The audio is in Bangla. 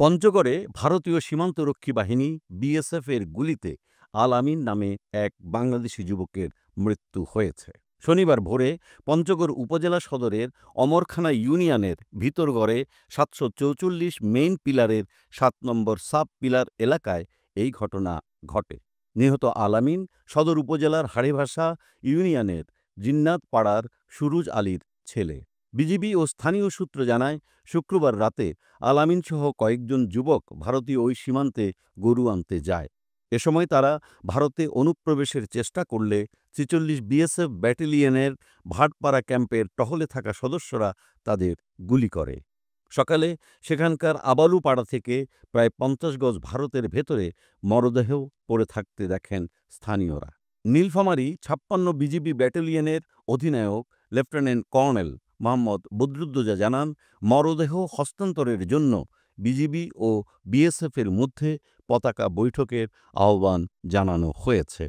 পঞ্চগড়ে ভারতীয় সীমান্তরক্ষী বাহিনী বিএসএফ এর গুলিতে আল আমিন নামে এক বাংলাদেশি যুবকের মৃত্যু হয়েছে। শনিবার ভোরে পঞ্চগড় উপজেলা সদরের অমরখানা ইউনিয়নের ভিতরগড়ে ৭৪৪ মেইন পিলারের ৭ নম্বর সাব পিলার এলাকায় এই ঘটনা ঘটে। নিহত আল আমিন সদর উপজেলার হাড়িভাষা ইউনিয়নের জিন্নাত পাড়ার সুরুজ আলীর ছেলে। বিজিবি ও স্থানীয় সূত্র জানায়, শুক্রবার রাতে আল আমিনসহ কয়েকজন যুবক ভারতীয় ওই সীমান্তে গরু আনতে যায়। এ সময় তারা ভারতে অনুপ্রবেশের চেষ্টা করলে ৪৬ বিএসএফ ব্যাটালিয়নের ভাটপাড়া ক্যাম্পের টহলে থাকা সদস্যরা তাদের গুলি করে। সকালে সেখানকার আবালুপাড়া থেকে প্রায় ৫০ গজ ভারতের ভেতরে মরদেহ পড়ে থাকতে দেখেন স্থানীয়রা। নীলফামারী ৫৬ বিজিবি ব্যাটালিয়নের অধিনায়ক লেফটেন্যান্ট কর্নেল মোহাম্মদ বদরুদ্দোজা জানান, মরদেহ হস্তান্তরের জন্য বিজিবি ও বিএসএফের মধ্যে পতাকা বৈঠকের আহ্বান জানানো হয়েছে।